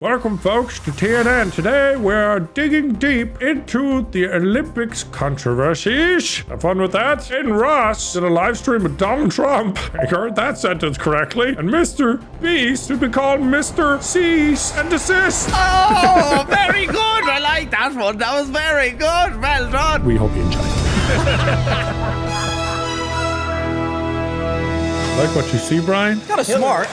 Welcome, folks, to TNN. Today, we're digging deep into the Olympics controversies. Have fun with that. Aiden Ross did a live stream with Donald Trump. I heard that sentence correctly. And Mr. Beast would be called Mr. Cease and Desist. Oh, very good. I like that one. That was very good. Well done. We hope you enjoy. Like what you see, Brian? Kind of smart.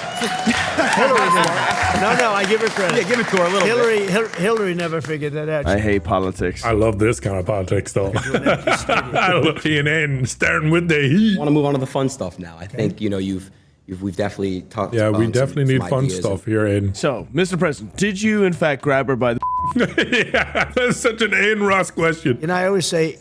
No, I give her credit. Yeah, give it to her a little bit. Hillary never figured that out. I hate politics. I love this kind of politics, though. I love TNN starting with the heat. I want to move on to the fun stuff now. I think we've definitely talked. Yeah, about we definitely some need fun ideas stuff here, Aiden. So, Mr. President, did you in fact grab her by the Yeah, that's such an Aiden Ross question. You know, I always say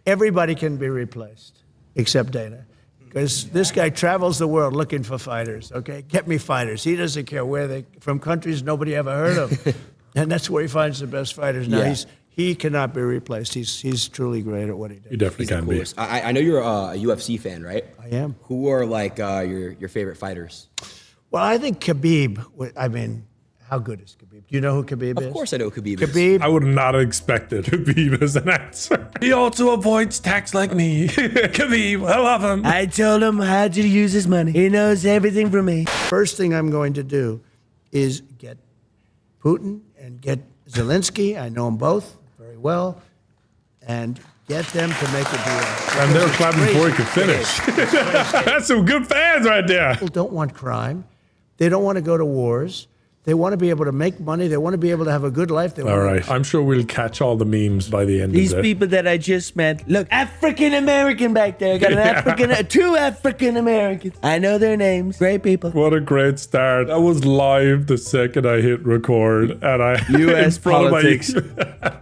everybody can be replaced except Dana. Because this guy travels the world looking for fighters, okay? Get me fighters. He doesn't care where they from countries nobody ever heard of. And that's where he finds the best fighters. Now, Yeah. he cannot be replaced. He's truly great at what he does. You definitely can be. I know you're a UFC fan, right? I am. Who are like your favorite fighters? Well, I think Khabib, I mean, how good is Khabib? Do you know who Khabib is? Of course I know who Khabib is. Khabib, I would not have expected Khabib as an answer. He also avoids tax like me. Khabib, I love him. I told him how to use his money. He knows everything from me. first thing I'm going to do is get Putin and get Zelensky. I know them both very well. And get them to make a deal. And they're clapping before he could finish. That's some good fans right there. People don't want crime. They don't want to go to wars. They want to be able to make money. They want to be able to have a good life. They All want right. I'm sure we'll catch all the memes by the end These of it. people that I just met. Look, African American back there. Got two African Americans. I know their names. Great people. What a great start. That was live the second I hit record. And I U.S. in front of my- politics?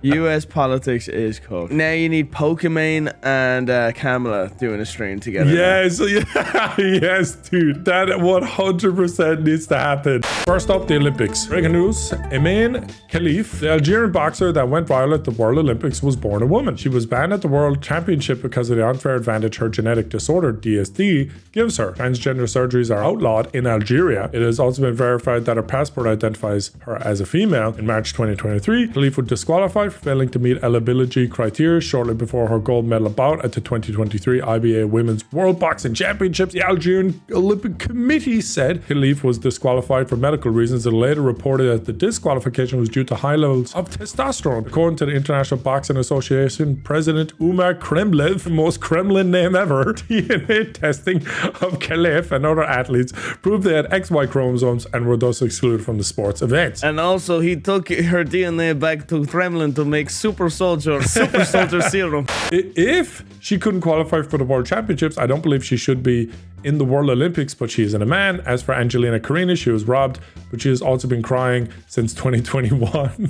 U.S. politics is cooked. Now you need Pokemon and Kamela doing a stream together. Yes, yes, dude. That 100% needs to happen. First up, the Olympics. Breaking news. Eman Khalif, the Algerian boxer that went viral at the World Olympics, was born a woman. She was banned at the World Championship because of the unfair advantage her genetic disorder, DSD, gives her. Transgender surgeries are outlawed in Algeria. It has also been verified that her passport identifies her as a female. In March 2023, Khalif was disqualified for failing to meet eligibility criteria shortly before her gold medal bout at the 2023 IBA Women's World Boxing Championships. The Algerian Olympic Committee said Khalif was disqualified for medical reasons and later reported that the disqualification was due to high levels of testosterone. According to the International Boxing Association President Umar Kremlev, the most Kremlin name ever, DNA testing of Khalif and other athletes proved they had XY chromosomes and were thus excluded from the sports events. And also, he took her DNA back to Kremlin to make super soldier serum. If she couldn't qualify for the World Championships, I don't believe she should be in the World Olympics, but she isn't a man. As for Angelina Carina, she was robbed, but she has also been crying since 2021.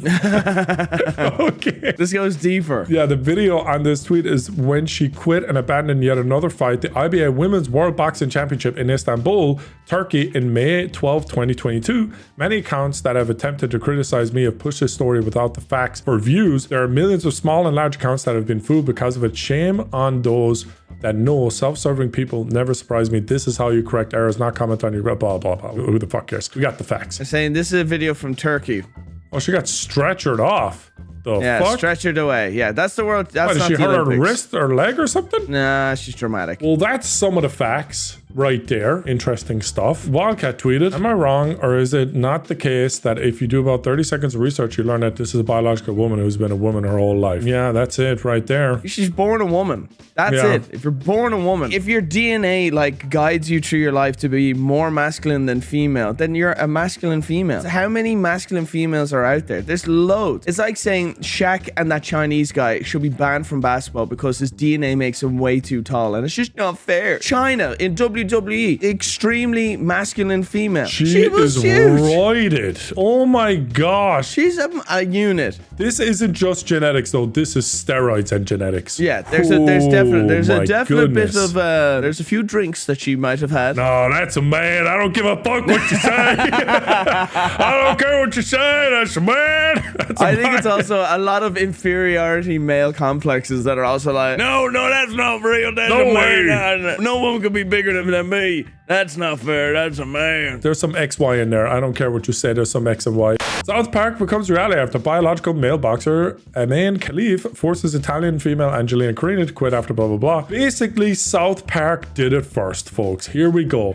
Okay. This goes deeper. Yeah, the video on this tweet is when she quit and abandoned yet another fight, the IBA Women's World Boxing Championship in Istanbul, Turkey, in May 12, 2022. Many accounts that have attempted to criticize me have pushed this story without the facts for views. There are millions of small and large accounts that have been fooled because of it. Shame on those that know. Self-serving people never surprise me. This is how you correct errors, not comment on your blah, blah, blah. Who the fuck cares? We got the facts. I'm saying this is a video from Turkey. Oh, she got stretchered off. The fuck? Stretchered away. Yeah, that's the world. That's What, not did she the hurt her Olympics. wrist or leg or something? Nah, she's dramatic. Well, that's some of the facts right there. Interesting stuff. Wildcat tweeted, am I wrong, or is it not the case that if you do about 30 seconds of research, you learn that this is a biological woman who's been a woman her whole life? Yeah, that's it right there. She's born a woman. That's Yeah. it. If you're born a woman, if your DNA like guides you through your life to be more masculine than female, then you're a masculine female. So how many masculine females are out there? There's loads. It's like saying Shaq and that Chinese guy should be banned from basketball because his DNA makes him way too tall, and it's just not fair. China in WWE, extremely masculine female. She was is huge. roided. Oh my gosh. She's a unit. This isn't just genetics though. This is steroids and genetics. Yeah, there's a definite my bit goodness. of there's a few drinks that she might have had. No, that's a man. I don't give a fuck what you say. I don't care what you say. That's a man. That's a I think man. it's also a lot of inferiority male complexes that are also like, no, that's not real. That's No a way. man. No one could be bigger than me. That's not fair. That's a man. There's some XY in there. I don't care what you say. There's some X and Y. South Park becomes reality after biological male boxer Amin Khalif forces Italian female Angelina Carina to quit after blah blah blah. Basically, South Park did it first, folks. Here we go.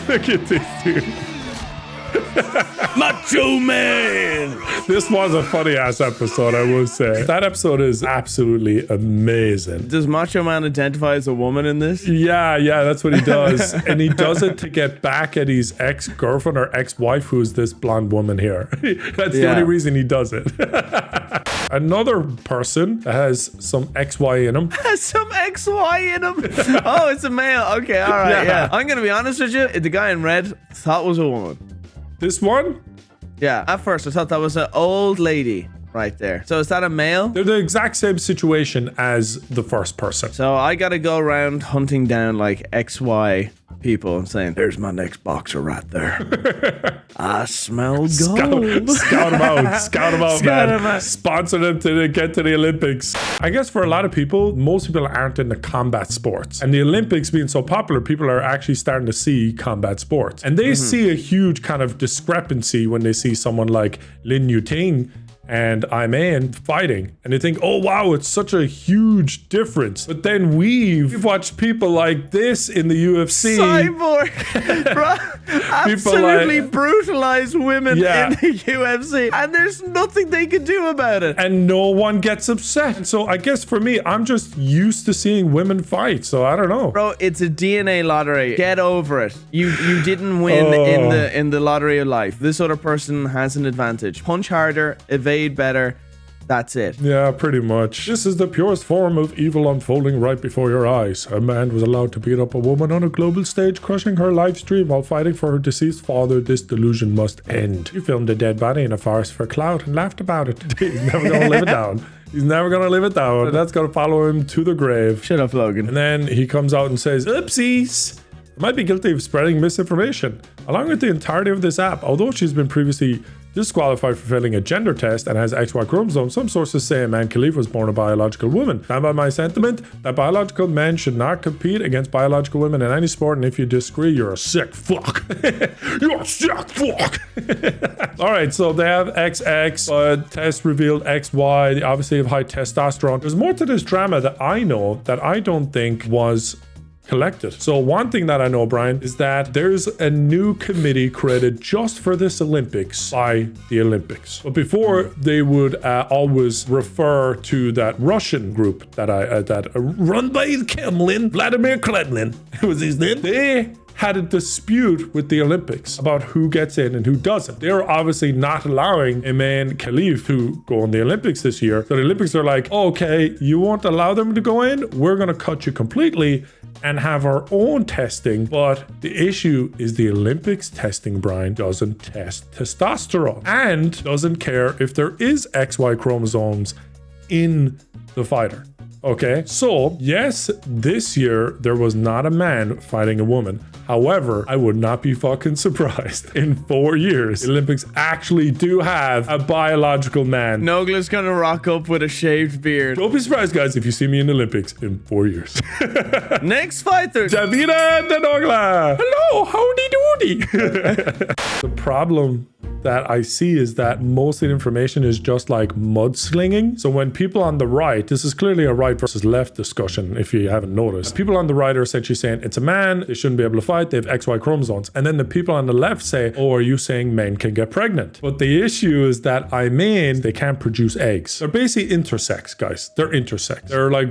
Look at this dude. Macho Man! This was a funny ass episode, I will say. That episode is absolutely amazing. Does Macho Man identify as a woman in this? Yeah, that's what he does. And he does it to get back at his ex-girlfriend or ex-wife, who's this blonde woman here. That's the only reason he does it. Another person that has some XY in him. Some XY in him. Oh, it's a male. Okay, all right, yeah. I'm going to be honest with you. The guy in red thought was a woman. This one? Yeah, at first I thought that was an old lady right there. So is that a male? They're the exact same situation as the first person. So I gotta go around hunting down like XY people and saying, there's my next boxer right there. I smell gold. Scout them out, man. Sponsor them to get to the Olympics. I guess for a lot of people, most people aren't into combat sports. And the Olympics being so popular, people are actually starting to see combat sports. And they see a huge kind of discrepancy when they see someone like Lin Yuting and Iman fighting, and they think, oh wow, it's such a huge difference. But then we've watched people like this in the UFC. Cyborg, bro, absolutely brutalize women in the UFC, and there's nothing they can do about it. And no one gets upset. And so I guess for me, I'm just used to seeing women fight, so I don't know. Bro, it's a DNA lottery. Get over it. You didn't win in the lottery of life. This other person has an advantage. Punch harder, evade better. That's it. Yeah, pretty much. This is the purest form of evil unfolding right before your eyes. A man was allowed to beat up a woman on a global stage, crushing her live stream while fighting for her deceased father. This delusion must end. He filmed a dead body in a forest for clout and laughed about it. He's never gonna live it down. He's never gonna live it down. That's gonna follow him to the grave. Shut up, Logan. And then he comes out and says, oopsies. I might be guilty of spreading misinformation. Along with the entirety of this app, although she's been previously disqualified for failing a gender test and has XY chromosomes, some sources say Amin Khalif was born a biological woman. Stand by my sentiment that biological men should not compete against biological women in any sport, and if you disagree, you're a sick fuck. You're a sick fuck. Alright, so they have XX, but test revealed XY. They obviously have high testosterone. There's more to this drama that I know that I don't think was collected. So one thing that I know, Brian, is that there's a new committee created just for this Olympics by the Olympics. But before, they would always refer to that Russian group that run by Kremlin, Vladimir Kremlin was his name. They had a dispute with the Olympics about who gets in and who doesn't. They're obviously not allowing Amin Khalif to go in the Olympics this year. So the Olympics are like, okay, you won't allow them to go in? We're going to cut you completely and have our own testing. But the issue is the Olympics testing, Brian, doesn't test testosterone and doesn't care if there is XY chromosomes in the fighter. Okay, so yes, this year there was not a man fighting a woman. However, I would not be fucking surprised in 4 years the Olympics actually do have a biological man. Nogla's gonna rock up with a shaved beard. Don't be surprised, guys, if you see me in the Olympics in 4 years. Next fighter, Davida de Nogla. Hello, howdy doody. The problem that I see is that most of the information is just like mudslinging. So when people on the right, this is clearly a right versus left discussion, if you haven't noticed. People on the right are essentially saying it's a man, they shouldn't be able to fight, they have XY chromosomes. And then the people on the left say, oh, are you saying men can get pregnant? But the issue is that they can't produce eggs. They're basically intersex, guys. They're intersex. They're like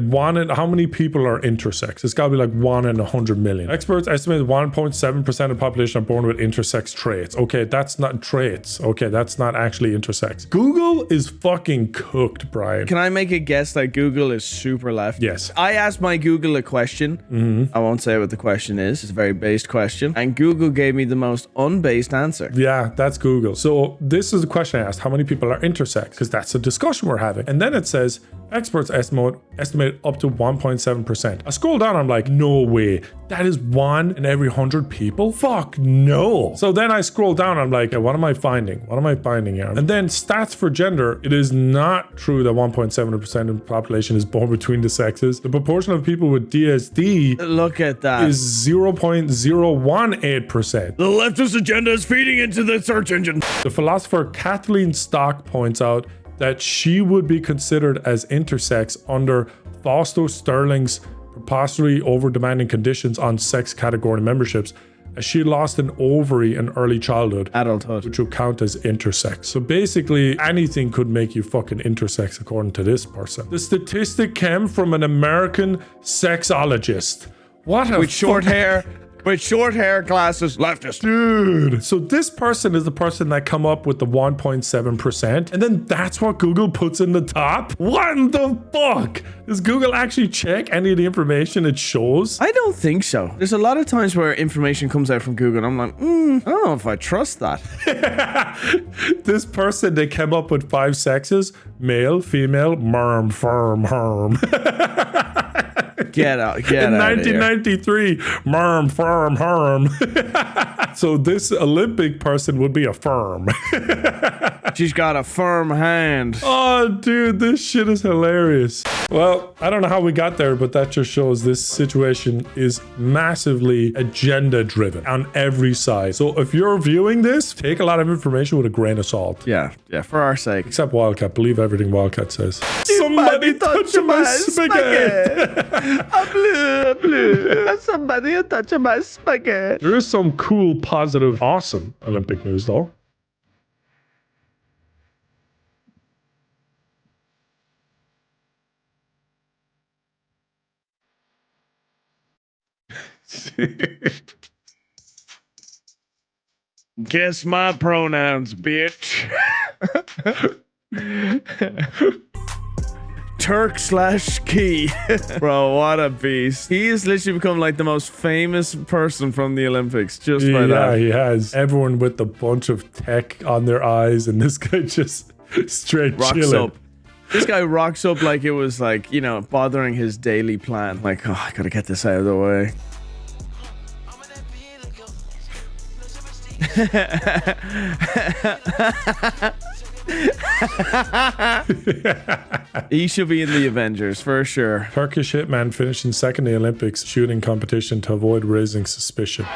how many people are intersex? It's gotta be like 1 in 100 million. Experts estimate 1.7% of the population are born with intersex traits. Okay, that's not traits. Okay, that's not actually intersex. Google is fucking cooked, Brian. Can I make a guess that Google is super left? Yes. I asked my Google a question. I won't say what the question is. It's a very based question. And Google gave me the most unbased answer. Yeah, that's Google. So this is the question I asked. How many people are intersex? Because that's a discussion we're having. And then it says, experts estimate up to 1.7%. I scroll down, I'm like, no way. That is 1 in every 100 people? Fuck no. So then I scroll down, I'm like, one of my finding? What am I finding here? And then stats for gender. It is not true that 1.7% of the population is born between the sexes. The proportion of people with DSD Look at that. is 0.018%. The leftist agenda is feeding into the search engine. The philosopher Kathleen Stock points out that she would be considered as intersex under Fausto Sterling's preposterous over-demanding conditions on sex category memberships, as she lost an ovary in early childhood, Adulthood. which would count as intersex. So basically, anything could make you fucking intersex according to this person. The statistic came from an American sexologist. What a With short hair, glasses, leftist. Dude. So this person is the person that come up with the 1.7%, and then that's what Google puts in the top? What the fuck? Does Google actually check any of the information it shows? I don't think so. There's a lot of times where information comes out from Google and I'm like, I don't know if I trust that. This person, they came up with 5 sexes: male, female, merm, firm, herm. Get out In of here. 1993, merm, firm, herm. So this Olympic person would be a firm. She's got a firm hand. Oh, dude, this shit is hilarious. Well, I don't know how we got there, but that just shows this situation is massively agenda driven on every side. So if you're viewing this, take a lot of information with a grain of salt. Yeah, for our sake. Except Wildcat. Believe everything Wildcat says. Somebody touch my spaghetti. Somebody touch my spaghetti. There is some cool, positive, awesome Olympic news, though. Guess my pronouns, bitch. Turk/Key. Bro, what a beast. He has literally become like the most famous person from the Olympics just by Yeah, that. he has. Everyone with a bunch of tech on their eyes, and this guy just straight Rocks chilling. up. This guy rocks up like it was like, you know, bothering his daily plan. Like, oh, I gotta get this out of the way. He should be in the Avengers for sure. Turkish hitman finishing second in the Olympics shooting competition to avoid raising suspicion.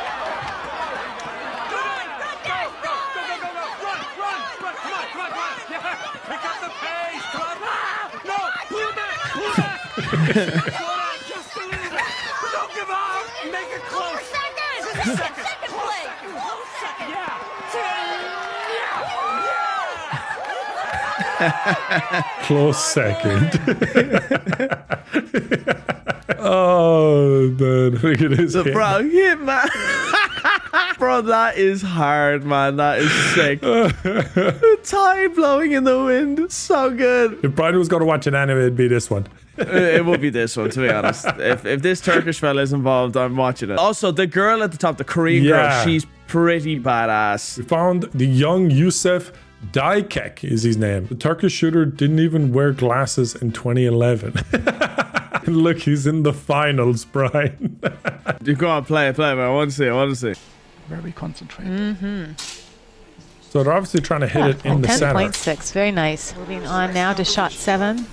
Close second. Oh man, look at his hair. Bro, hit man. Bro, that is hard, man. That is sick. The tide blowing in the wind. So good. If Brian was going to watch an anime, it'd be this one. It will be this one, to be honest. If this Turkish fella is involved, I'm watching it. Also, the girl at the top, the Korean girl, she's pretty badass. We found the young Yusuf Daikek is his name. The Turkish shooter didn't even wear glasses in 2011. And look, he's in the finals, Brian. You go on, play it, man. I want to see. Very concentrated. So they're obviously trying to hit it in the center. 10.6, very nice. Moving on now to shot 7.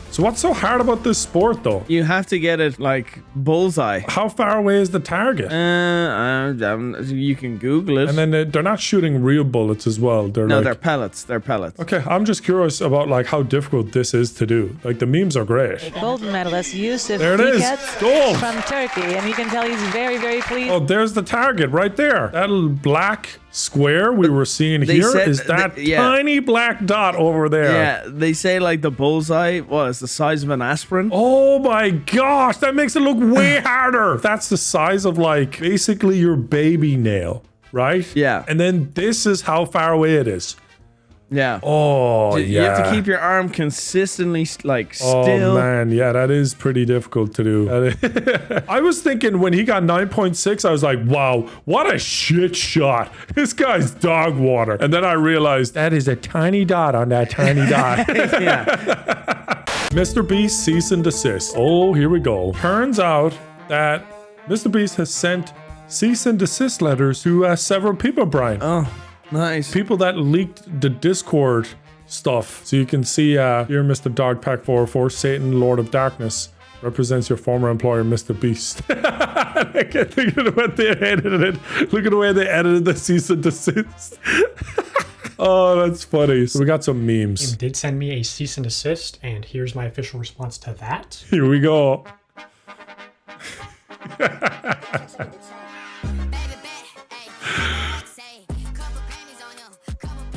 So what's so hard about this sport, though? You have to get it like bullseye. How far away is the target? You can Google it. And then they're not shooting real bullets as well. They're no, like, they're pellets. They're pellets. Okay, I'm just curious about like how difficult this is to do. Like the memes are great. Golden medalist Yusuf There it is. Gold. from Turkey, and you can tell he's very, very pleased. Oh, there's the target right there. That little black square we were seeing They here said is that yeah. tiny black dot over there. Yeah, they say like the bullseye was the size of an aspirin. Oh my gosh, that makes it look way harder. That's the size of like basically your baby nail, right? Yeah. And then this is how far away it is. Yeah. Oh, You yeah. have to keep your arm consistently like Oh still. man, yeah, that is pretty difficult to do. I was thinking when he got 9.6, I was like, wow, what a shit shot. This guy's dog water. And then I realized that is a tiny dot on that tiny dot. Yeah. Mr. Beast cease and desist. Oh, here we go. Turns out that Mr. Beast has sent cease and desist letters to several people, Brian. Oh. Nice. People that leaked the Discord stuff. So you can see here, Mr. Dogpack 404, Satan, Lord of Darkness, represents your former employer, Mr. Beast. Look at what they edited it. Look at the way they edited the cease and desist. Oh, that's funny. So we got some memes. Did send me a cease and desist, and here's my official response to that. Here we go.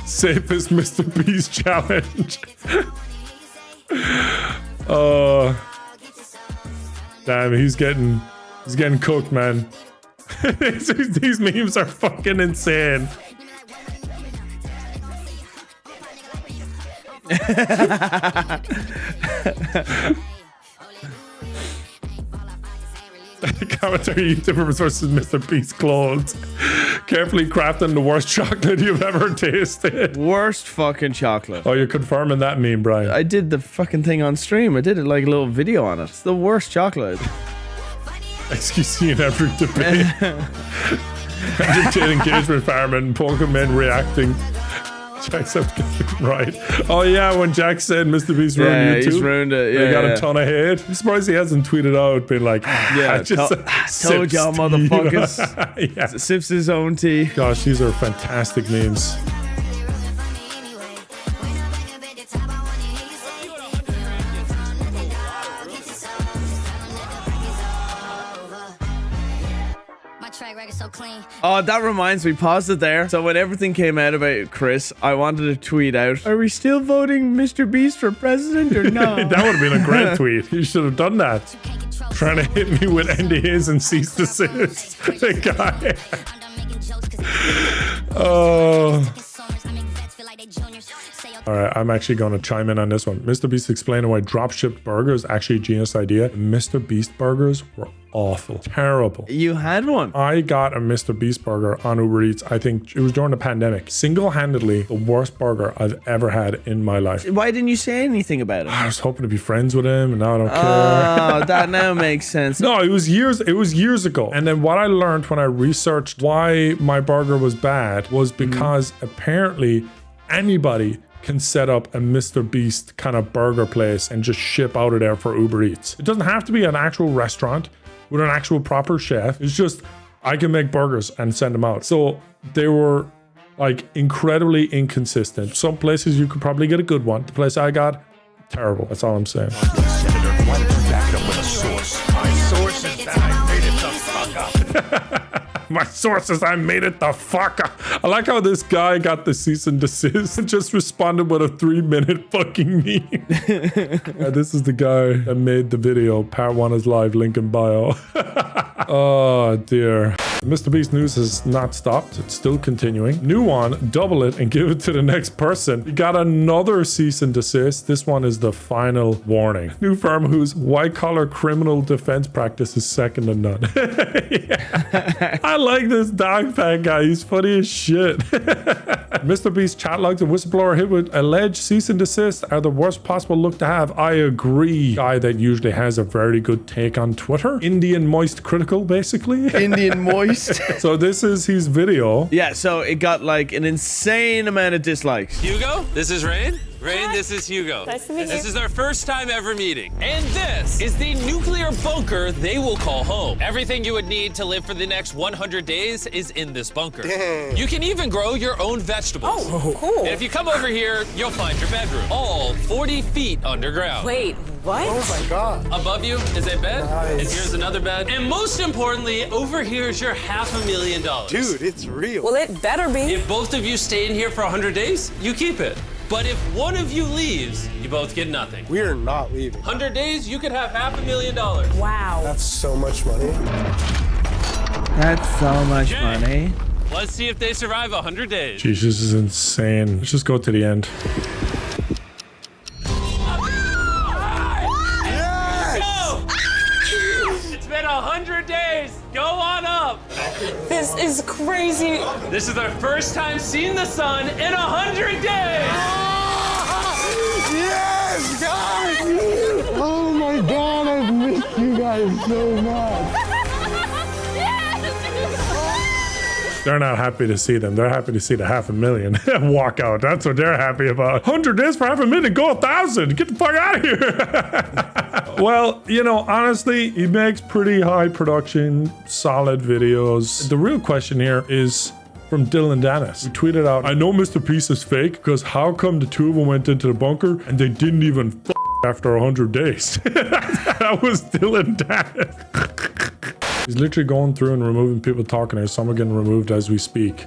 Safest Mr. Beast challenge. Damn, he's getting cooked, man. These memes are fucking insane. Commentary YouTuber versus Mr. Beast clones. Carefully crafting the worst chocolate you've ever tasted. Worst fucking chocolate. Oh, you're confirming that meme, Brian. I did the fucking thing on stream. I did it like a little video on it. It's the worst chocolate. XQC in every debate. Entertaining engagement fireman, Pokemon reacting. Jack said, right. Oh yeah, when Jack said Mr. Beast ruined YouTube. He's ruined it. Yeah, they got a ton of hate. I'm surprised he hasn't tweeted out, been like, yeah, told y'all motherfuckers. Yeah. Sips his own tea. Gosh, these are fantastic memes. Oh, that reminds me. Pause it there. So when everything came out about Chris, I wanted to tweet out, are we still voting Mr. Beast for president or no? That would have been a great tweet. You should have done that. Trying to hit me with NDAs and cease desist. The guy. Oh. All right, I'm actually going to chime in on this one. Mr. Beast explaining why dropshipped burgers actually a genius idea. Mr. Beast burgers were awful. Terrible. You had one? I got a Mr. Beast burger on Uber Eats. I think it was during the pandemic. Single-handedly, the worst burger I've ever had in my life. Why didn't you say anything about it? I was hoping to be friends with him, and now I don't care. Oh, that now makes sense. No, it was years ago. And then what I learned when I researched why my burger was bad was because apparently anybody can set up a Mr. Beast kind of burger place and just ship out of there for Uber Eats. It doesn't have to be an actual restaurant with an actual proper chef. It's just, I can make burgers and send them out. So they were like incredibly inconsistent. Some places you could probably get a good one. The place I got, terrible. That's all I'm saying. Senator, why don't you back it up with a source? My source is that I made it the fuck up. My sources, I made it the fuck up. I like how this guy got the cease and desist and just responded with a 3-minute fucking meme. This is the guy that made the video. Part 1 is live, link in bio. Oh dear. Mr. Beast news has not stopped. It's still continuing. New one, double it and give it to the next person. We got another cease and desist. This one is the final warning. New firm whose white-collar criminal defense practice is second to none. Yeah. I like this dogpack guy. He's funny as shit. Mr. Beast chat logs and whistleblower hit with alleged cease and desist are the worst possible look to have. I agree. Guy that usually has a very good take on Twitter. Indian moist critical, basically. Indian moist. So this is his video. Yeah, so it got like an insane amount of dislikes. Hugo, this is Rain. Rain, this is Hugo. Nice to meet you. This is our first time ever meeting. And this is the nuclear bunker they will call home. Everything you would need to live for the next 100 days is in this bunker. Dang. You can even grow your own vegetables. Oh, cool. And if you come over here, you'll find your bedroom. All 40 feet underground. Wait, what? Oh my god. Above you is a bed, Nice. and here's another bed. And most importantly, over here is your $500,000. Dude, it's real. Well, it better be. If both of you stay in here for 100 days, you keep it. But if one of you leaves, you both get nothing. We are not leaving. 100 days, you could have $500,000. Wow. That's so much money. That's so much money. Let's see if they survive 100 days. Jeez, this is insane. Let's just go to the end. It's been 100 days. Go on up. This is crazy. This is our first time seeing the sun in 100 days. Yes, guys! Oh my god, I've missed you guys so much. They're not happy to see them. They're happy to see the 500,000 walk out. That's what they're happy about. 100 days for 500,000, go 1,000. Get the fuck out of here. Well, you know, honestly, he makes pretty high production, solid videos. The real question here is from Dylan Dennis. He tweeted out, I know Mr. Peace is fake because how come the two of them went into the bunker and they didn't even after 100 days? That was Dylan Dennis. He's literally going through and removing people talking here. Some are getting removed as we speak.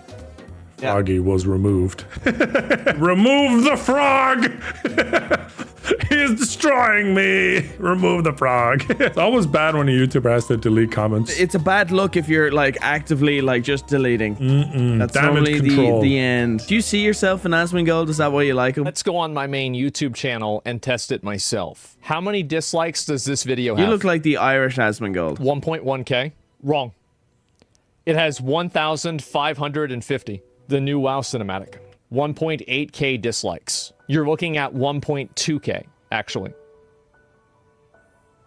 Froggy was removed. Remove the frog! He is destroying me! Remove the frog. It's always bad when a YouTuber has to delete comments. It's a bad look if you're like actively like just deleting. That's Damage normally control. the end. Do you see yourself in Asmongold? Is that why you like him? Let's go on my main YouTube channel and test it myself. How many dislikes does this video have? You look like the Irish Asmongold. 1.1k? Wrong. It has 1,550. The new WoW cinematic. 1.8k dislikes. You're looking at 1.2k, actually.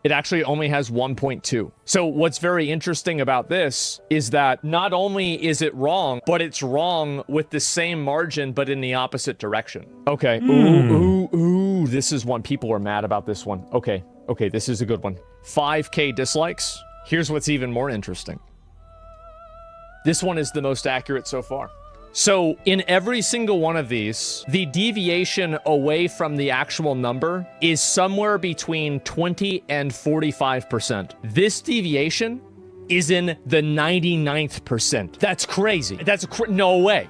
It actually only has 1.2. So what's very interesting about this is that not only is it wrong, but it's wrong with the same margin, but in the opposite direction. Okay, ooh, this is one. People are mad about this one. Okay, this is a good one. 5k dislikes. Here's what's even more interesting. This one is the most accurate so far. So in every single one of these, the deviation away from the actual number is somewhere between 20 and 45%. This deviation is in the 99th percent. That's crazy. No way.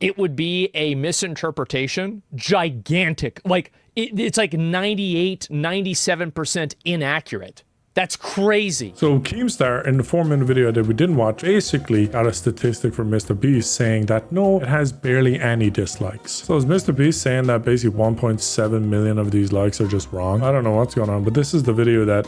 It would be a misinterpretation. Gigantic. Like, it's like 98, 97% inaccurate. That's crazy. So Keemstar, in the 4-minute video that we didn't watch, basically got a statistic from Mr. Beast saying that no, it has barely any dislikes. So is Mr. Beast saying that basically 1.7 million of these likes are just wrong? I don't know what's going on, but this is the video that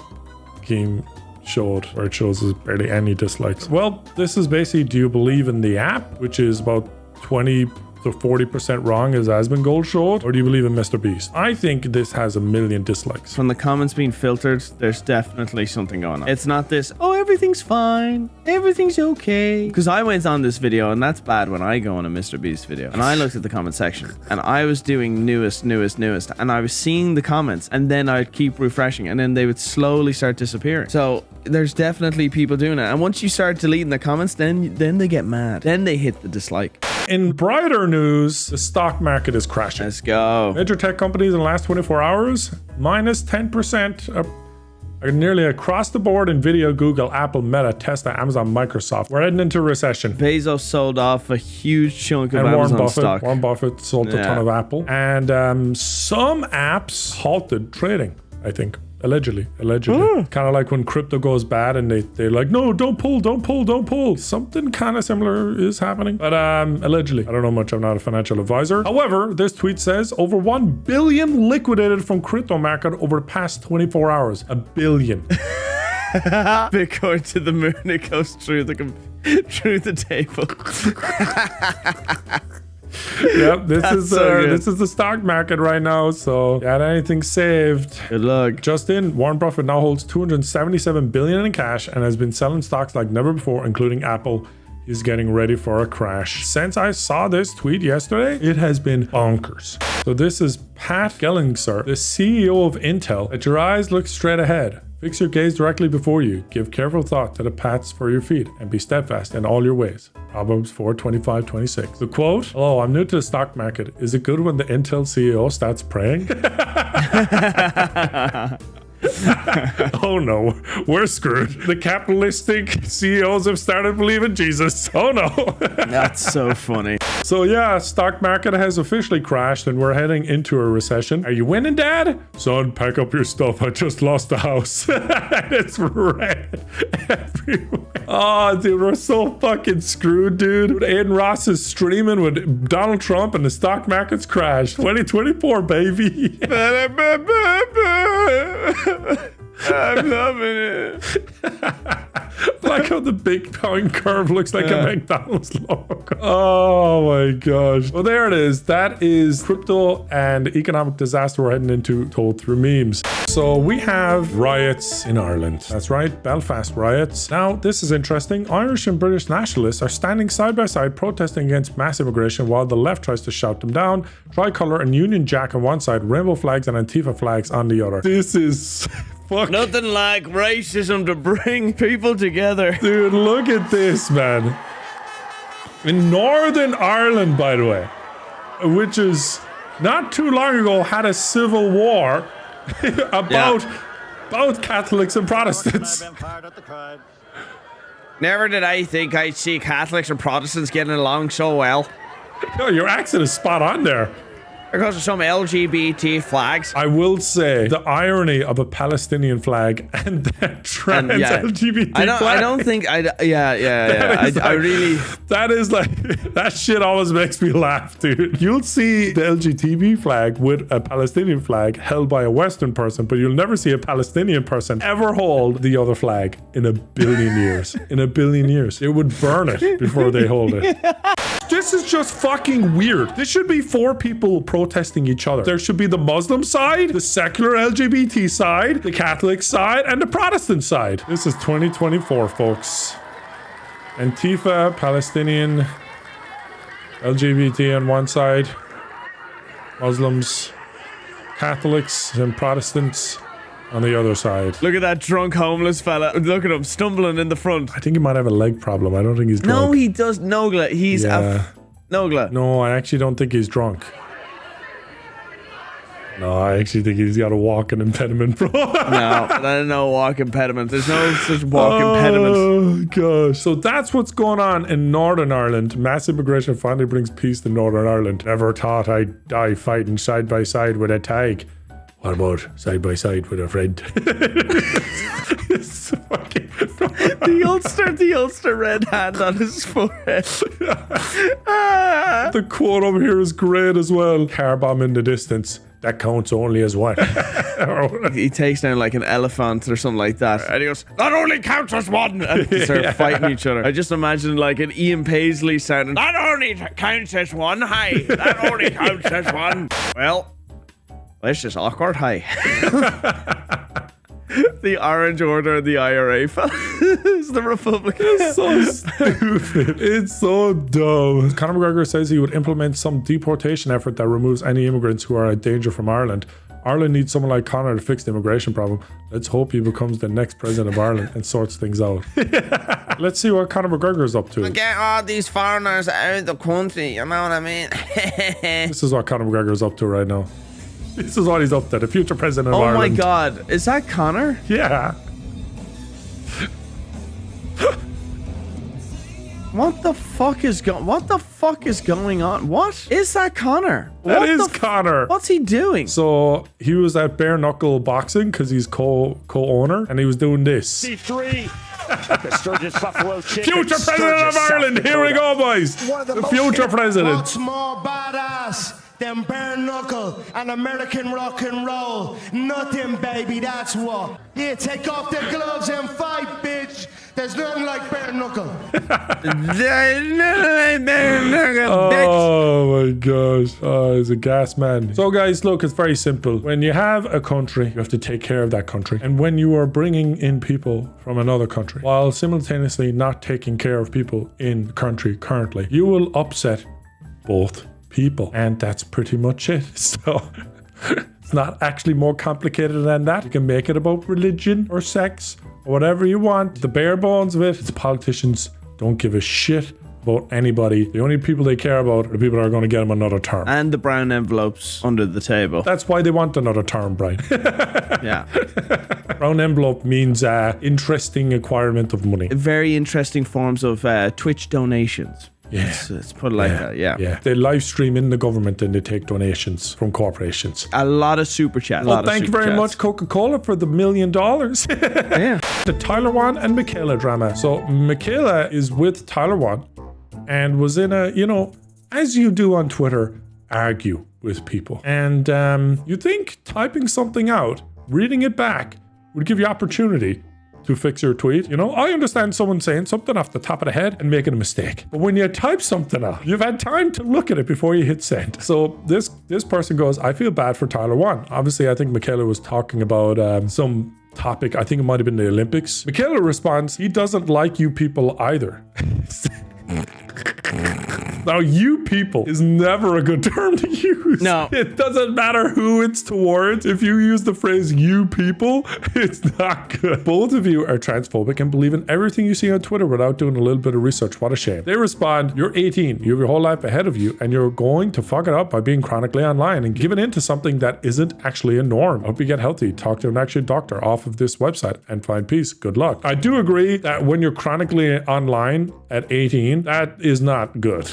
Keem showed where it shows there's barely any dislikes. Well, this is basically, do you believe in the app, which is about 20 to 40% wrong as Asmongold showed, or do you believe in Mr. Beast? I think this has 1 million dislikes. From the comments being filtered, there's definitely something going on. It's not this, oh, everything's fine, everything's okay. Because I went on this video, and that's bad when I go on a Mr. Beast video, and I looked at the comment section, and I was doing newest, and I was seeing the comments, and then I'd keep refreshing, and then they would slowly start disappearing. So there's definitely people doing it, and once you start deleting the comments, then they get mad. Then they hit the dislike. In brighter news, the stock market is crashing. Let's go. Major tech companies in the last 24 hours, minus 10%, are nearly across the board. Nvidia, Google, Apple, Meta, Tesla, Amazon, Microsoft. We're heading into recession. Bezos sold off a huge chunk of and Amazon stock. Warren Buffett sold a ton of Apple. And some apps halted trading, I think. Allegedly. Kind of like when crypto goes bad and they're like, no, don't pull. Something kind of similar is happening. But allegedly. I don't know much. I'm not a financial advisor. However, this tweet says over 1 billion liquidated from crypto market over the past 24 hours. 1 billion. Bitcoin to the moon. It goes through the table. Yep, this is the stock market right now. So, got anything saved? Good luck. Just in, Warren Buffett now holds $277 billion in cash and has been selling stocks like never before, including Apple. He's getting ready for a crash. Since I saw this tweet yesterday, it has been bonkers. So this is Pat Gelsinger, the CEO of Intel. Let your eyes look straight ahead. Fix your gaze directly before you. Give careful thought to the paths for your feet and be steadfast in all your ways. Proverbs 4:25-26. The quote, hello, I'm new to the stock market. Is it good when the Intel CEO starts praying? Oh no, we're screwed. The capitalistic CEOs have started believing Jesus. Oh no. That's so funny. So yeah, stock market has officially crashed and we're heading into a recession. Are you winning, Dad? Son, pack up your stuff. I just lost the house. And it's red everywhere. Oh, dude, we're so fucking screwed, dude. Aiden Ross is streaming with Donald Trump and the stock market's crashed. 2024, baby. I'm loving it. Like how the big point curve looks like a McDonald's logo. Oh my gosh. Well, there it is. That is crypto and economic disaster we're heading into, told through memes. So we have riots in Ireland. That's right, Belfast riots. Now, this is interesting. Irish and British nationalists are standing side by side protesting against mass immigration while the left tries to shout them down. Tricolour and Union Jack on one side, rainbow flags and Antifa flags on the other. This is... Fuck. Nothing like racism to bring people together. Dude, look at this, man. In Northern Ireland, by the way, which is not too long ago, had a civil war about Catholics and Protestants. Never did I think I'd see Catholics and Protestants getting along so well. No, your accent is spot on there. Because of some LGBT flags. I will say the irony of a Palestinian flag and that trans LGBT flag. I don't think I really. That is like, that shit always makes me laugh, dude. You'll see the LGBT flag with a Palestinian flag held by a Western person, but you'll never see a Palestinian person ever hold the other flag in a billion years. In a billion years. They would burn it before they hold it. This is just fucking weird. This should be 4 people protesting each other. There should be the Muslim side, the secular LGBT side, the Catholic side, and the Protestant side. This is 2024, folks. Antifa, Palestinian, LGBT on one side, Muslims, Catholics, and Protestants on the other side. Look at that drunk homeless fella. Look at him stumbling in the front. I think he might have a leg problem. I don't think he's drunk. No, he does. Nogla. He's Nogla. No, I actually don't think he's drunk. No, I actually think he's got a walking impediment, bro. No walk impediment. There's no such walk impediment. Oh, gosh. So that's what's going on in Northern Ireland. Mass immigration finally brings peace to Northern Ireland. Never thought I'd die fighting side by side with a tag. What about side by side with a friend? It's fucking the Ulster red hand on his forehead. The quote over here is great as well. Car bomb in the distance. That counts only as one. He takes down like an elephant or something like that. And he goes, that only counts as one. And they start fighting each other. I just imagine like an Ian Paisley sounding, that only counts as one. Hi. That only counts as one. Well, it's just awkward. Hi. The Orange Order and the IRA is the Republican. It's so stupid. It's so dumb. Conor McGregor says he would implement some deportation effort that removes any immigrants who are a danger from Ireland. Ireland needs someone like Conor to fix the immigration problem. Let's hope he becomes the next president of Ireland and sorts things out. Let's see what Conor McGregor is up to. Get all these foreigners out of the country, you know what I mean? This is what Conor McGregor is up to right now. This is what he's up to, the future president of Ireland. Oh my god, is that Conor? Yeah. What the fuck is going on? What is that Conor? That is Conor. What's he doing? So he was at bare knuckle boxing because he's co-owner, and he was doing this. C3. Future president of Ireland. Here we go, boys. The future president. What's more badass than bare knuckle and American rock and roll? Nothing, baby, that's what. Yeah, take off the gloves and fight, bitch. There's nothing like bare knuckle. Oh my gosh. Oh, he's a gas man. So guys, look, it's very simple. When you have a country, you have to take care of that country. And when you are bringing in people from another country, while simultaneously not taking care of people in the country currently, you will upset both people. And that's pretty much it. So it's not actually more complicated than that. You can make it about religion or sex or whatever you want. The bare bones of it, the politicians don't give a shit about anybody. The only people they care about are the people that are going to get them another term. And the brown envelopes under the table. That's why they want another term, Brian. Yeah. Brown envelope means interesting acquirement of money. Very interesting forms of Twitch donations. Yeah. Let's put it like that, yeah. They live stream in the government and they take donations from corporations. A lot of super chat. Well, thank you very much, Coca-Cola, for the $1 million. Yeah. The Tyler Wan and Macaiyla drama. So Macaiyla is with Tyler Wan and was in a, as you do on Twitter, argue with people. And you think typing something out, reading it back, would give you opportunity to fix your tweet. You know, I understand someone saying something off the top of the head and making a mistake. But when you type something out, you've had time to look at it before you hit send. So this person goes, I feel bad for Tyler 1. Obviously, I think Macaiyla was talking about some topic. I think it might have been the Olympics. Macaiyla responds, he doesn't like you people either. Now, you people is never a good term to use. No. It doesn't matter who it's towards. If you use the phrase you people, it's not good. Both of you are transphobic and believe in everything you see on Twitter without doing a little bit of research. What a shame. They respond, you're 18. You have your whole life ahead of you and you're going to fuck it up by being chronically online and giving in to something that isn't actually a norm. I hope you get healthy. Talk to an actual doctor off of this website and find peace. Good luck. I do agree that when you're chronically online at 18, that is not good.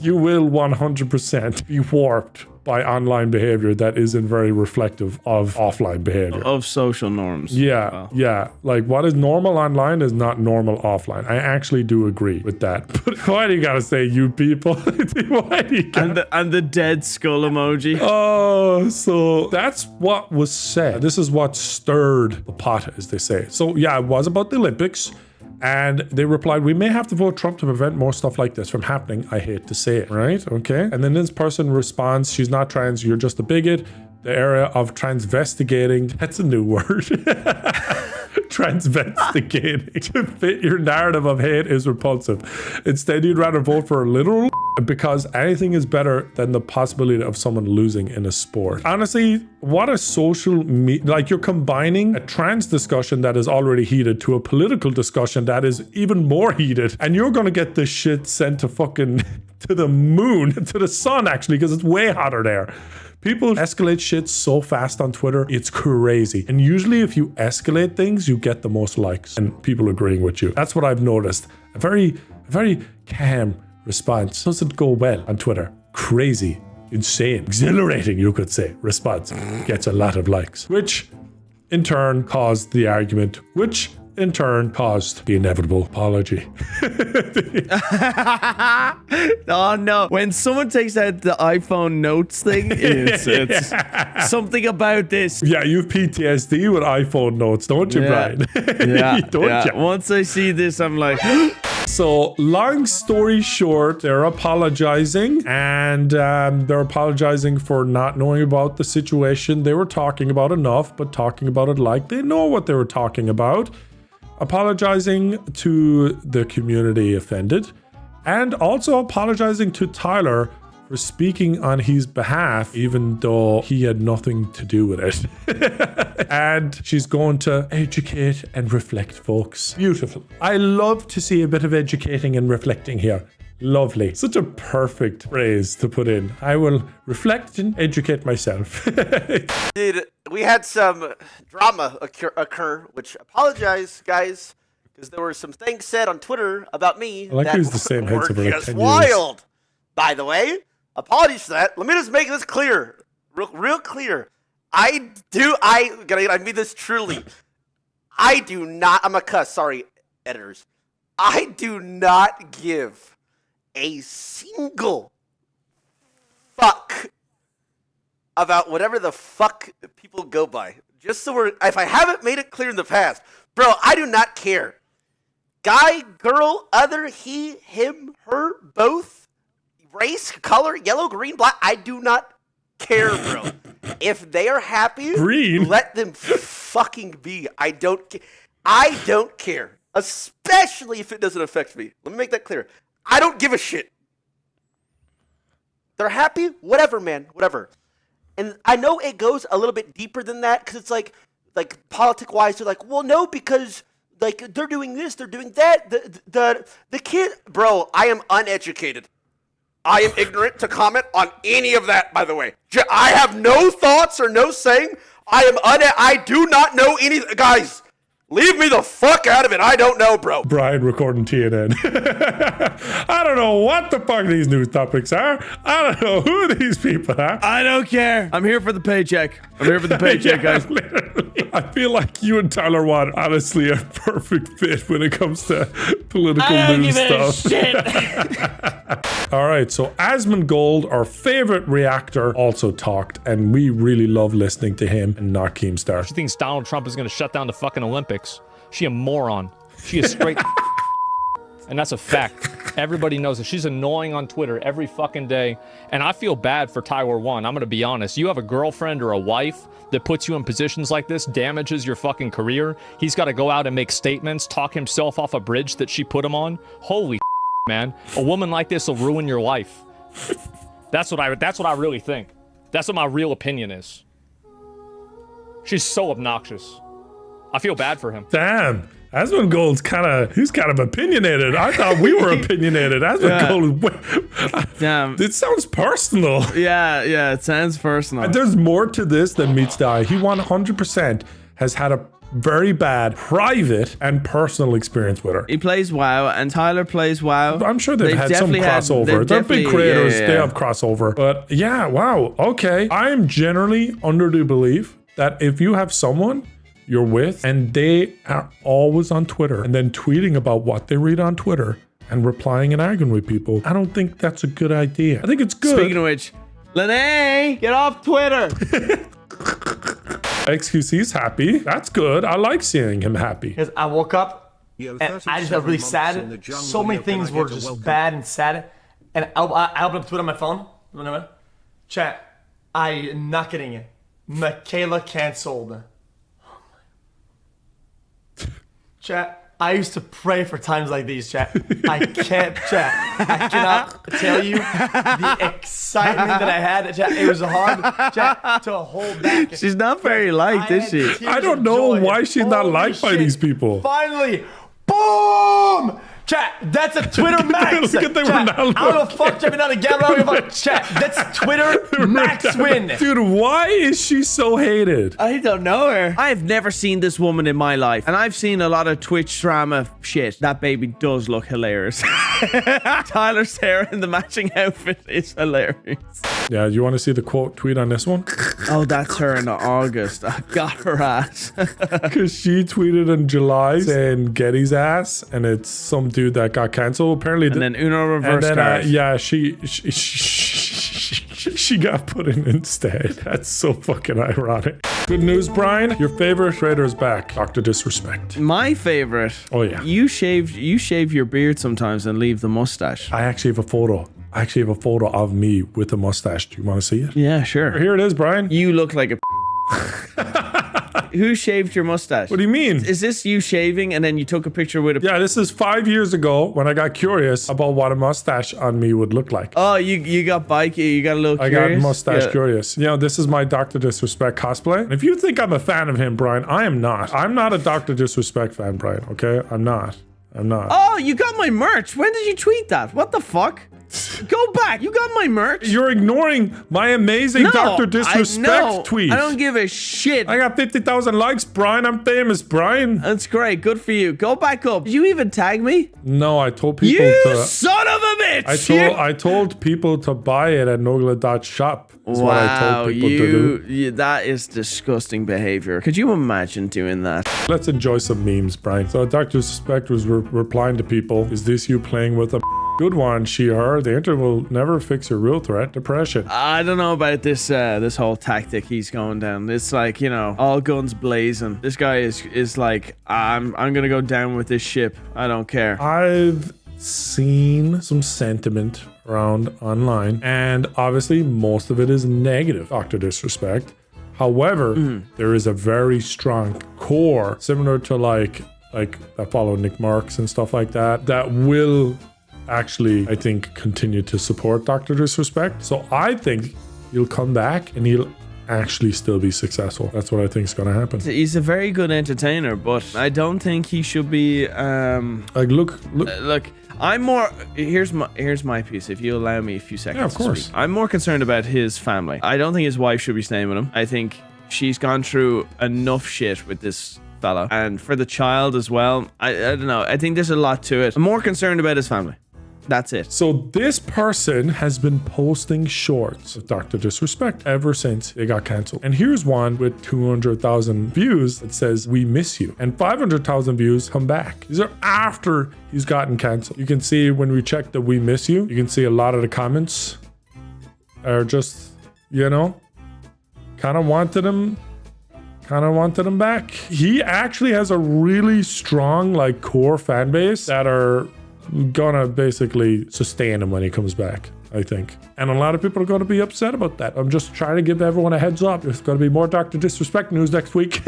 You will 100% be warped by online behavior that isn't very reflective of offline behavior. Of social norms. Yeah, yeah. Like what is normal online is not normal offline. I actually do agree with that. But why do you gotta say you people? Why do you and the dead skull emoji. Oh, so that's what was said. This is what stirred the pot, as they say. So yeah, it was about the Olympics. And they replied, we may have to vote Trump to prevent more stuff like this from happening. I hate to say it, right? Okay. And then this person responds, she's not trans, you're just a bigot. The area of transvestigating, that's a new word. Transvestigating to fit your narrative of hate is repulsive. Instead, you'd rather vote for a literal because anything is better than the possibility of someone losing in a sport. Honestly, what a social like you're combining a trans discussion that is already heated to a political discussion that is even more heated, and you're gonna get this shit sent to fucking to the moon, to the sun actually, because it's way hotter there. People escalate shit so fast on Twitter, it's crazy. And usually if you escalate things, you get the most likes and people agreeing with you. That's what I've noticed. A very calm response doesn't go well on Twitter. Crazy, insane, exhilarating, you could say, response gets a lot of likes, which in turn caused the argument, which in turn caused the inevitable apology. Oh no. When someone takes out the iPhone notes thing, it's something about this. Yeah, you've PTSD with iPhone notes, don't you, Brian? Don't you? Once I see this, I'm like... So, long story short, they're apologizing, and they're apologizing for not knowing about the situation they were talking about enough, but talking about it like they know what they were talking about. Apologizing to the community offended, and also apologizing to Tyler for speaking on his behalf, even though he had nothing to do with it. And she's going to educate and reflect, folks. Beautiful. I love to see a bit of educating and reflecting here. Lovely. Such a perfect phrase to put in. I will reflect and educate myself. Dude, we had some drama occur, which apologize, guys, because there were some things said on Twitter about me that were the same heads over like 10 wild. years. By the way, apologies for that. Let me just make this clear, real clear. I mean this truly. I do not, I'm a cuss, sorry, editors. I do not give a single fuck about whatever the fuck people go by. Just so if I haven't made it clear in the past, bro, I do not care. Guy, girl, other, he, him, her, both, race, color, yellow, green, black, I do not care, bro. If they are happy, green, let them fucking be. I don't care. Especially if it doesn't affect me. Let me make that clear. I don't give a shit. They're happy? Whatever, man. Whatever. And I know it goes a little bit deeper than that, because it's like politic-wise, they're like, well, no, because like they're doing this, they're doing that. The kid, bro, I am uneducated. I am ignorant to comment on any of that, by the way. I have no thoughts or no saying. I do not know any, guys. Leave me the fuck out of it. I don't know, bro. Brian recording TNN. I don't know what the fuck these news topics are. I don't know who these people are. I don't care. I'm here for the paycheck. I'm here for the paycheck, guys. Literally. I feel like you and Tyler Watt honestly are a perfect fit when it comes to political news stuff. All right, so Asmongold, our favorite reactor, also talked, and we really love listening to him and not Keemstar. She thinks Donald Trump is going to shut down the fucking Olympics. She a moron. She is straight. And that's a fact. Everybody knows it. She's annoying on Twitter every fucking day. And I feel bad for Taiwan 1. I'm going to be honest. You have a girlfriend or a wife that puts you in positions like this, damages your fucking career. He's got to go out and make statements, talk himself off a bridge that she put him on. Holy man. A woman like this will ruin your life. That's what I really think. That's what my real opinion is. She's so obnoxious. I feel bad for him. Damn. Asmongold's he's kind of opinionated. I thought we were opinionated. Asmongold, damn. It sounds personal. Yeah, it sounds personal. There's more to this than meets the eye. He 100% has had a very bad private and personal experience with her. He plays WoW, and Tyler plays WoW. I'm sure they've had some crossover. They're big creators. They have crossover. But yeah, wow. Okay. I'm generally under the belief that if you have someone you're with and they are always on Twitter and then tweeting about what they read on Twitter and replying and arguing with people, I don't think that's a good idea. I think it's good. Speaking of which, Lene, get off Twitter. XQC's happy. That's good. I like seeing him happy. Because I woke up and I just felt really sad. So many things were just bad and sad. And I opened up Twitter on my phone. Chat, I'm not getting it. Macaiyla canceled. Chat, I used to pray for times like these, chat. I cannot tell you the excitement that I had, chat. It was hard, chat, to hold back. She's not very liked, is she? I don't know why she's not liked by these people. Finally, boom! Chat, that's a Twitter max. Look at them chat, Ronaldo. I don't fuck jumping on the gamble. I don't give a fuck. Chat, that's Twitter max win. Dude, why is she so hated? I don't know her. I've never seen this woman in my life, and I've seen a lot of Twitch drama shit. That baby does look hilarious. Tyler's hair in the matching outfit is hilarious. Yeah, you want to see the quote tweet on this one? Oh, that's her in August. I got her ass. Because she tweeted in July saying Getty's ass, and it's some dude that got canceled apparently. And then Uno reverse card. Yeah, she got put in instead. That's so fucking ironic. Good news, Brian. Your favorite trader is back. Dr. Disrespect. My favorite. Oh yeah. You shave your beard sometimes and leave the mustache. I actually have a photo. Of me with a mustache. Do you want to see it? Yeah, sure. Here it is, Brian. You look like a Who shaved your mustache? What do you mean? Is this you shaving and then you took a picture with a... Yeah, this is 5 years ago when I got curious about what a mustache on me would look like. Oh, you got bikey, you got a little curious? I got mustache curious. You know, this is my Dr. Disrespect cosplay. And if you think I'm a fan of him, Brian, I am not. I'm not a Dr. Disrespect fan, Brian, okay? I'm not. Oh, you got my merch. When did you tweet that? What the fuck? Go back. You got my merch. You're ignoring my amazing Dr. Disrespect tweet. I don't give a shit. I got 50,000 likes, Brian. I'm famous, Brian. That's great. Good for you. Go back up. Did you even tag me? No, I told people You son of a bitch. I told people to buy it at Nogla.shop. That's what I told people to do. That is disgusting behavior. Could you imagine doing that? Let's enjoy some memes, Brian. So Dr. Disrespect was replying to people. Is this you playing with a good one, she, her? The internet will never fix your real threat, depression. I don't know about this this whole tactic he's going down. It's like, you know, all guns blazing. This guy is like, I'm gonna go down with this ship. I don't care. I've seen some sentiment around online, and obviously most of it is negative, Dr. Disrespect. However, there is a very strong core, similar to like that follow Nick Marks and stuff like that, that will actually, I think, continue to support Dr. Disrespect. So I think he'll come back and he'll actually still be successful. That's what I think is going to happen. He's a very good entertainer, but I don't think he should be like look I'm more here's my piece, if you allow me a few seconds. Yeah, of course. To speak. I'm more concerned about his family. I don't think his wife should be staying with him. I think she's gone through enough shit with this fella, and for the child as well. I don't know. I think there's a lot to it. I'm more concerned about his family. That's it. So this person has been posting shorts of Dr. Disrespect ever since they got cancelled. And here's one with 200,000 views that says, "We miss you." And 500,000 views come back. These are after he's gotten cancelled. You can see when we check the "We miss you," you can see a lot of the comments are just, you know, kind of wanted him back. He actually has a really strong like core fan base that are gonna basically sustain him when he comes back, I think. And a lot of people are going to be upset about that. I'm just trying to give everyone a heads up. There's going to be more Dr. Disrespect news next week.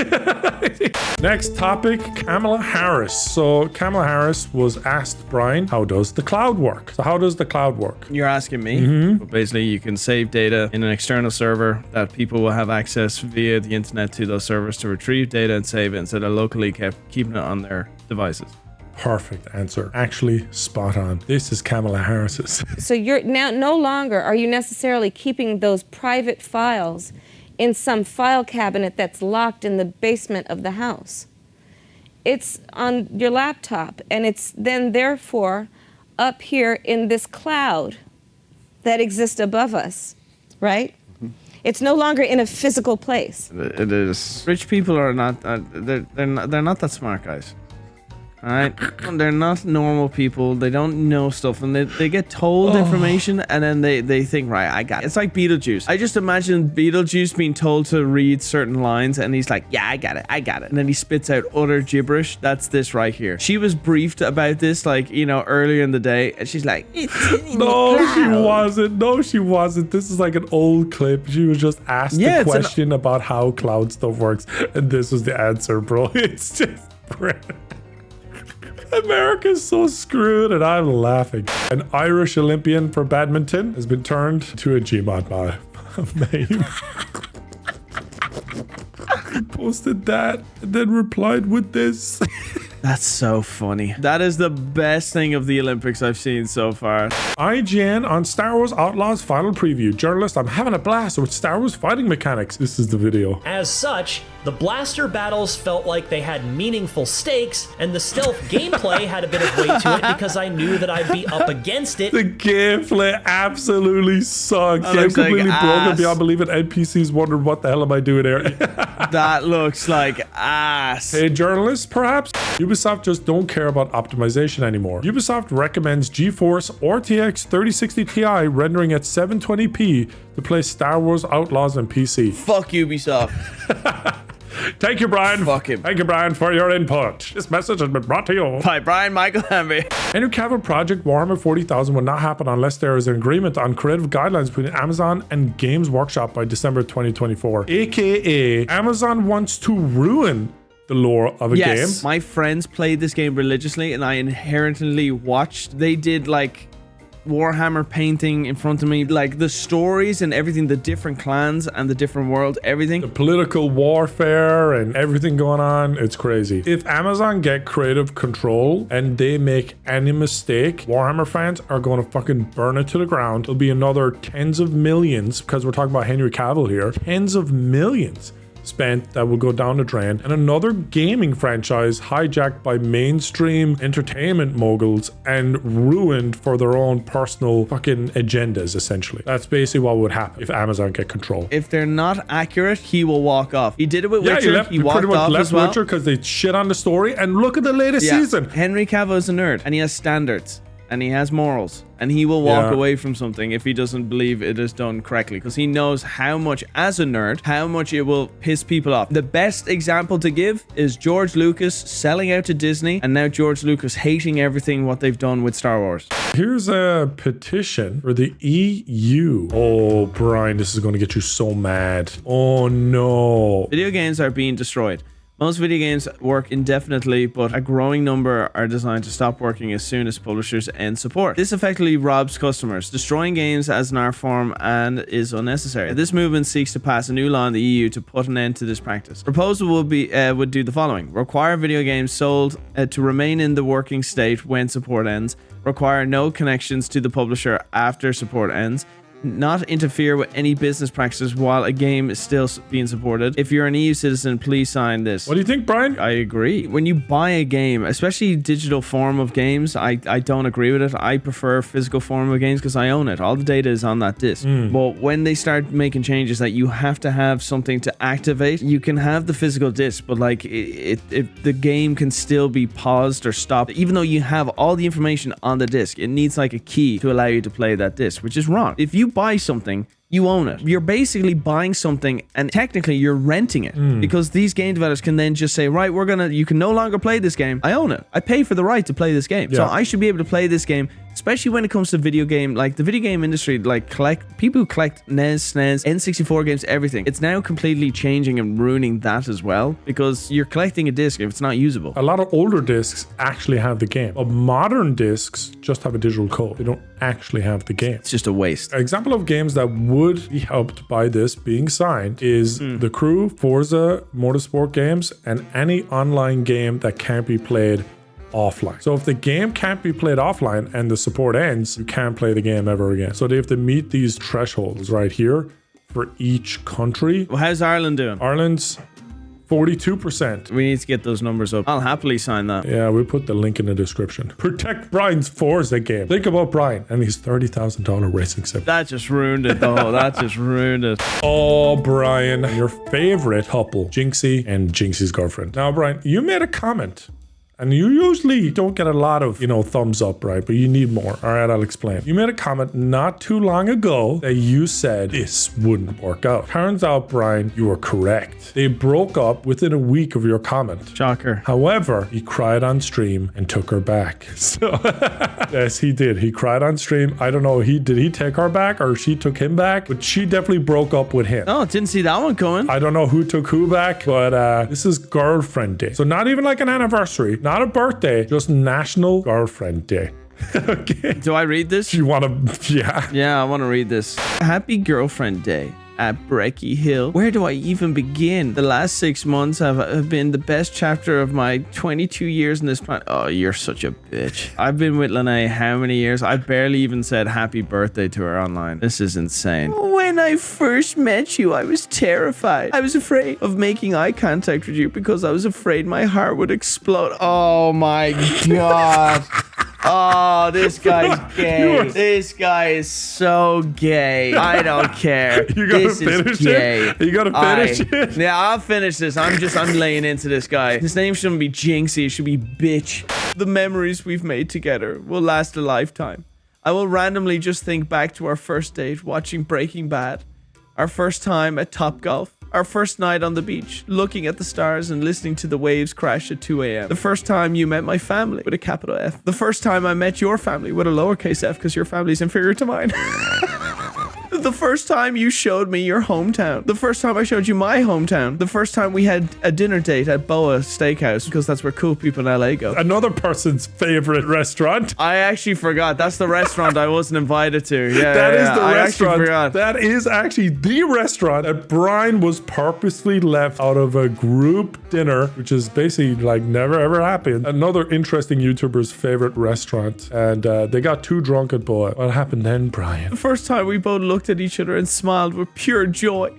Next topic, Kamela Harris. So Kamela Harris was asked, Brian, how does the cloud work? So how does the cloud work? You're asking me? But basically, you can save data in an external server that people will have access via the internet to those servers to retrieve data and save it instead of locally keeping it on their devices. Perfect answer. Actually, spot on. This is Kamela Harris's. So you're now no longer are you necessarily keeping those private files in some file cabinet that's locked in the basement of the house. It's on your laptop, and it's then therefore up here in this cloud that exists above us, right? It's no longer in a physical place. It is. Rich people are not. They're not that smart, guys. All right, they're not normal people. They don't know stuff, and they get told information, and then they think, right, I got it. It's like Beetlejuice. I just imagine Beetlejuice being told to read certain lines, and he's like, yeah, I got it, and then he spits out utter gibberish. That's this right here. She was briefed about this, like, you know, earlier in the day, and she's like, No, she wasn't. No, she wasn't. This is like an old clip. She was just asked a question about how cloud stuff works, and this was the answer, bro. It's just America's so screwed, and I'm laughing. An Irish Olympian for badminton has been turned to a Gmod meme. He posted that and then replied with this. That's so funny. That is the best thing of the Olympics I've seen so far. IGN on Star Wars Outlaws final preview. Journalist, I'm having a blast with Star Wars fighting mechanics. This is the video. As such, the blaster battles felt like they had meaningful stakes, and the stealth gameplay had a bit of weight to it because I knew that I'd be up against it. The gameplay absolutely sucks. Game completely broken beyond belief, and NPCs wondering what the hell am I doing here? That looks like ass. Hey, journalists, perhaps? Ubisoft just don't care about optimization anymore. Ubisoft recommends GeForce RTX 3060 Ti rendering at 720p to play Star Wars Outlaws on PC. Fuck Ubisoft. Thank you, Brian. Fuck him. Thank you, Brian, for your input. This message has been brought to you by Brian Michael Hamby. Henry Cavill project Warhammer 40,000 will not happen unless there is an agreement on creative guidelines between Amazon and Games Workshop by December 2024. AKA, Amazon wants to ruin the lore of a game. My friends played this game religiously, and I inherently watched. They did like Warhammer painting in front of me, like the stories and everything, the different clans and the different world, everything. The political warfare and everything going on, it's crazy. If Amazon get creative control and they make any mistake, Warhammer fans are going to fucking burn it to the ground. There'll be another tens of millions, because we're talking about Henry Cavill here, tens of millions spent that will go down the drain, and another gaming franchise hijacked by mainstream entertainment moguls and ruined for their own personal fucking agendas, essentially. That's basically what would happen if Amazon get control. If they're not accurate, he will walk off. He did it with Witcher. He walked pretty much off left as well. Witcher because they shit on the story, and look at the latest season. Henry Cavill is a nerd, and he has standards, and he has morals, and he will walk away from something if he doesn't believe it is done correctly, because he knows how much, as a nerd, how much it will piss people off. The best example to give is George Lucas selling out to Disney, and now George Lucas hating everything what they've done with Star Wars. Here's a petition for the EU. Oh, Brian, this is going to get you so mad. Oh no. Video games are being destroyed. Most video games work indefinitely, but a growing number are designed to stop working as soon as publishers end support. This effectively robs customers, destroying games as an art form, and is unnecessary. This movement seeks to pass a new law in the EU to put an end to this practice. Proposal would do the following: require video games sold to remain in the working state when support ends, require no connections to the publisher after support ends, not interfere with any business practices while a game is still being supported. If you're an EU citizen, please sign this. What do you think, Brian? I agree. When you buy a game, especially digital form of games, I don't agree with it. I prefer physical form of games because I own it. All the data is on that disc. But when they start making changes that you have to have something to activate, you can have the physical disc, but like the game can still be paused or stopped. Even though you have all the information on the disc, it needs like a key to allow you to play that disc, which is wrong. If you buy something, you own it. You're basically buying something and technically you're renting it because these game developers can then just say, right, you can no longer play this game. I own it. I pay for the right to play this game. So I should be able to play this game, especially when it comes to video game, like the video game industry, like people who collect NES, SNES, N64 games, everything. It's now completely changing and ruining that as well because you're collecting a disc if it's not usable. A lot of older discs actually have the game, but modern discs just have a digital code. They don't actually have the game. It's just a waste. An example of games that would be helped by this being signed is The Crew, Forza, Motorsport games, and any online game that can't be played offline. So if the game can't be played offline and the support ends, you can't play the game ever again. So they have to meet these thresholds right here for each country. Well, how's Ireland doing? Ireland's 42%. We need to get those numbers up. I'll happily sign that. Yeah, we'll put the link in the description. Protect Brian's Forza game. Think about Brian and his $30,000 racing sim. That just ruined it though. That just ruined it. Oh, Brian, your favorite couple, Jynxzi and Jynxzi's girlfriend. Now, Brian, you made a comment. And you usually don't get a lot of, thumbs up, right? But you need more. All right, I'll explain. You made a comment not too long ago that you said this wouldn't work out. Turns out, Brian, you were correct. They broke up within a week of your comment. Shocker. However, he cried on stream and took her back. So, yes, he did. He cried on stream. I don't know. Did he take her back or she took him back? But she definitely broke up with him. Oh, didn't see that one coming. I don't know who took who back, but this is girlfriend day. So not even like an anniversary. Not a birthday, just National Girlfriend Day. Okay. Do I read this? You want to? Yeah. Yeah, I want to read this. Happy Girlfriend Day at Brecky Hill. Where do I even begin? The last 6 months have been the best chapter of my 22 years in this planet. Oh, you're such a bitch. I've been with Lene how many years? I barely even said happy birthday to her online. This is insane. When I first met you, I was terrified. I was afraid of making eye contact with you because I was afraid my heart would explode. Oh my God. Oh, this guy's gay. This guy is so gay. I don't care. You gotta finish it. You gotta finish it. Yeah, I'll finish this. I'm laying into this guy. His name shouldn't be Jynxzi. It should be bitch. The memories we've made together will last a lifetime. I will randomly just think back to our first date watching Breaking Bad, our first time at Topgolf, our first night on the beach, looking at the stars and listening to the waves crash at 2 a.m. The first time you met my family with a capital F. The first time I met your family with a lowercase f because your family is inferior to mine. The first time you showed me your hometown. The first time I showed you my hometown. The first time we had a dinner date at Boa Steakhouse because that's where cool people in LA go. Another person's favorite restaurant. I actually forgot. That's the restaurant I wasn't invited to. Yeah, that is the I restaurant. actually forgot. That is actually the restaurant that Brian was purposely left out of a group dinner, which is basically like never ever happened. Another interesting YouTuber's favorite restaurant, and they got too drunk at Boa. What happened then, Brian? The first time we both looked at each other and smiled with pure joy.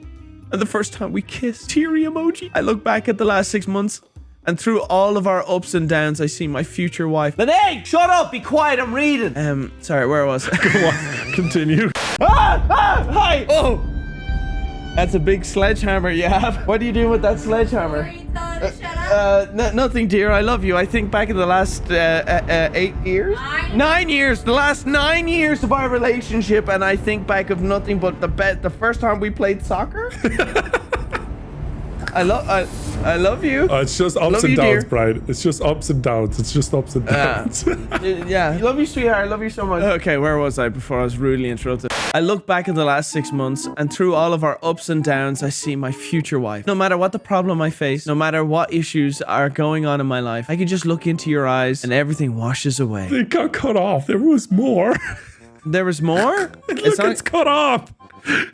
And the first time we kissed, teary emoji. I look back at the last 6 months, and through all of our ups and downs, I see my future wife. Lene, shut up, be quiet, I'm reading. Sorry, where was I? Go on, continue. Hi! Oh! That's a big sledgehammer you have. What are you doing with that sledgehammer? Nothing, dear. I love you. I think back in the last 8 years? 9 years. The last 9 years of our relationship, and I think back of nothing but the first time we played soccer. I love you. It's just ups and downs, Brian. It's just ups and downs. It's just ups and downs. Yeah. Love you, sweetheart. I love you so much. Okay, where was I before I was rudely interrupted? I look back at the last 6 months, and through all of our ups and downs, I see my future wife. No matter what the problem I face, no matter what issues are going on in my life, I can just look into your eyes and everything washes away. They got cut off. There was more. There was more? Look, it's cut off.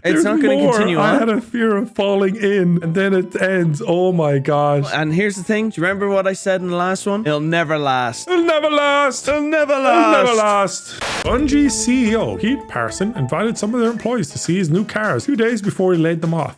It's not going to continue I on. had a fear of falling in, and then it ends. Oh my gosh. And here's the thing. Do you remember what I said in the last one? It'll never last. It'll never last. It'll never It'll last. never last. Bungie CEO Pete Parson invited some of their employees to see his new cars 2 days before he laid them off.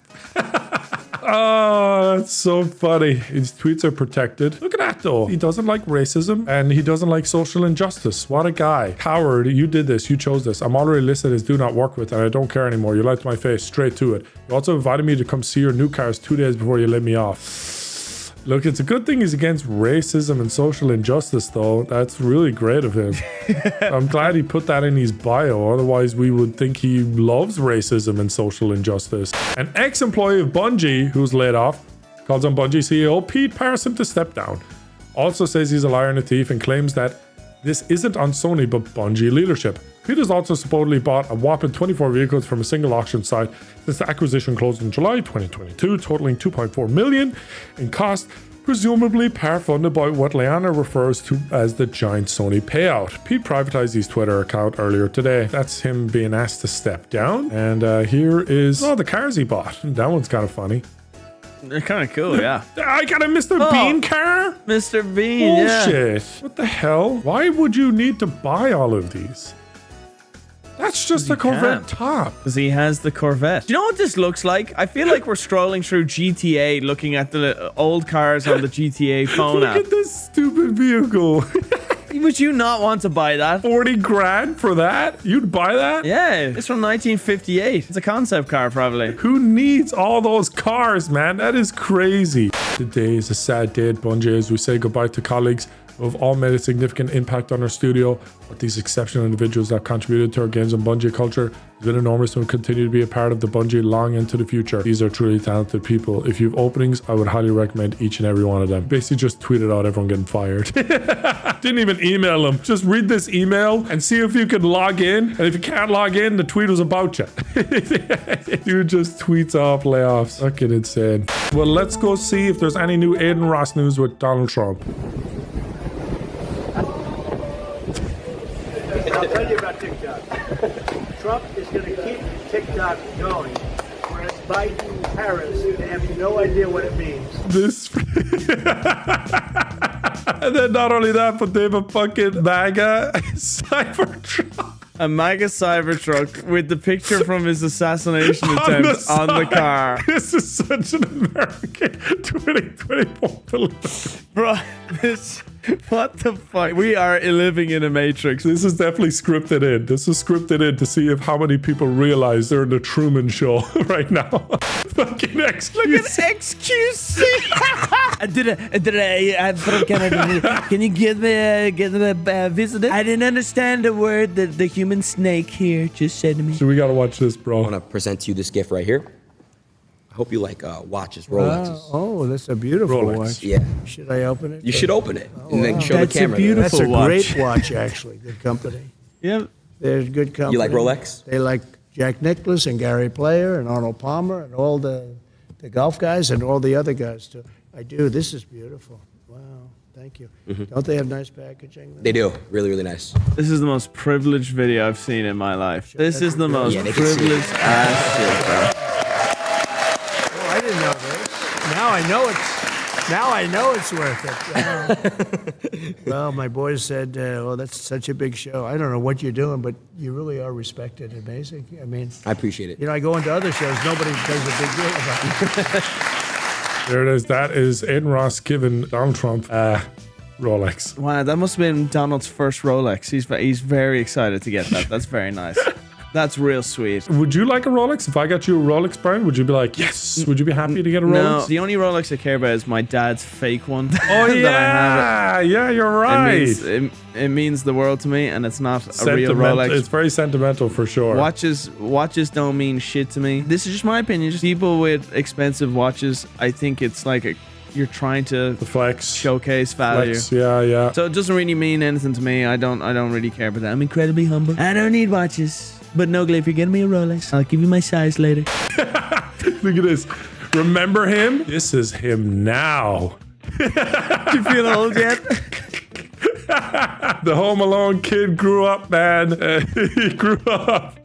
Oh, that's so funny. His tweets are protected. Look at that though. He doesn't like racism and he doesn't like social injustice. What a guy. Coward, you did this. You chose this. I'm already listed as do not work with and I don't care anymore. You lied to my face. Straight to it. You also invited me to come see your new cars 2 days before you laid me off. Look, it's a good thing he's against racism and social injustice, though. That's really great of him. I'm glad he put that in his bio. Otherwise, we would think he loves racism and social injustice. An ex-employee of Bungie, who's laid off, calls on Bungie CEO Pete Parson to step down. Also says he's a liar and a thief and claims that this isn't on Sony but Bungie leadership. Pete has also supposedly bought a whopping 24 vehicles from a single auction site since the acquisition closed in July 2022, totaling $2.4 million in cost, presumably part-funded by what Leanna refers to as the giant Sony payout. Pete privatized his Twitter account earlier today. That's him being asked to step down. And here is the cars he bought. That one's kind of funny. They're kind of cool, yeah. I got a Mr. Bean car? Mr. Bean, Bullshit. What the hell? Why would you need to buy all of these? That's just a Corvette top. Because he has the Corvette. Do you know what this looks like? I feel like we're strolling through GTA looking at the old cars on the GTA phone app. Look at this stupid vehicle. Would you not want to buy that? 40 grand for that? You'd buy that? Yeah, it's from 1958. It's a concept car, probably. Who needs all those cars, man? That is crazy. Today is a sad day at Bungie as we say goodbye to colleagues who have all made a significant impact on our studio. But these exceptional individuals that contributed to our games and Bungie culture has been enormous and will continue to be a part of the Bungie long into the future. These are truly talented people. If you have openings, I would highly recommend each and every one of them. Basically just tweeted out everyone getting fired. Didn't even email them. Just read this email and see if you can log in. And if you can't log in, the tweet was about you. Dude just tweets off layoffs. Fucking insane. Well, let's go see if there's any new Adin Ross news with Donald Trump. I'll tell you about TikTok. Trump is going to keep TikTok going, whereas Biden and Harris, they have no idea what it means. This. And then not only that, but they have a fucking MAGA Cybertruck. A MAGA Cybertruck with the picture from his assassination attempt on the car. This is such an American 2024 political. Bro, this... What the fuck? We are living in a matrix. This is definitely scripted in. This is scripted in to see if how many people realize they're in the Truman Show right now. Fucking XQC. Look at XQC. I'm from Canada. Can you get the visitor? I didn't understand the word that the human snake here just said to me. So we gotta watch this, bro. I want to present to you this gift right here. I hope you like watches, Rolexes. Oh, that's a beautiful Rolex. watch. Yeah. Should I open it? You should open it and then show the camera. That's a great watch, actually. Good company. Yep. They're good company. You like Rolex? They like Jack Nicklaus and Gary Player and Arnold Palmer and all the golf guys and all the other guys, too. I do. This is beautiful. Wow. Thank you. Don't they have nice packaging? They do. Really, really nice. This is the most privileged video I've seen in my life. This is the most they can see it. privileged ass shit, bro. I didn't know this. Now I know it's worth it. Well, my boys said, well, that's such a big show. I don't know what you're doing, but you really are respected. Amazing. I mean, I appreciate it. You know, I go into other shows, nobody does a big deal about it. There it is. That is Adin Ross giving Donald Trump Rolex. Wow, that must have been Donald's first Rolex. He's very excited to get that. That's very nice. That's real sweet. Would you like a Rolex? If I got you a Rolex, Brian, would you be like, yes? Would you be happy to get a Rolex? No, the only Rolex I care about is my dad's fake one. Oh, yeah. Yeah, you're right. It means the world to me, and it's not a real Rolex. It's very sentimental for sure. Watches don't mean shit to me. This is just my opinion. Just people with expensive watches, I think it's like you're trying to flex, showcase value. Flex, yeah. So it doesn't really mean anything to me. I don't really care about that. I'm incredibly humble. I don't need watches. But no, if you're getting me a Rolex, I'll give you my size later. Look at this. Remember him? This is him now. Do you feel old yet? The Home Alone kid grew up, man. He grew up.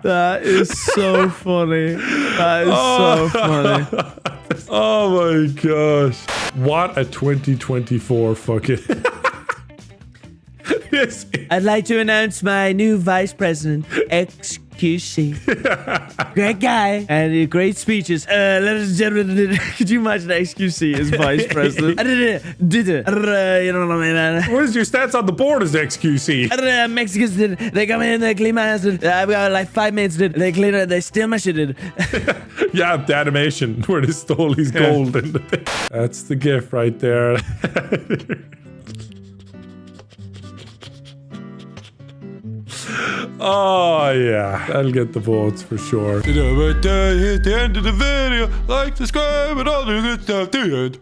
That is so funny. That is so funny. Oh my gosh. What a 2024 fucking... Yes. I'd like to announce my new vice president, XQC. Great guy and great speeches. Ladies and gentlemen, could you imagine XQC as vice president? You know what I mean, man? What is your stats on the board as XQC? Mexicans did. They come in, they clean my house. I've got like 5 minutes. They clean it. They steal my shit. Yeah, the animation where they stole his gold. And that's the gift right there. Oh yeah, that'll get the votes for sure. Hit the end of the video, like, subscribe, and all the good stuff. The end.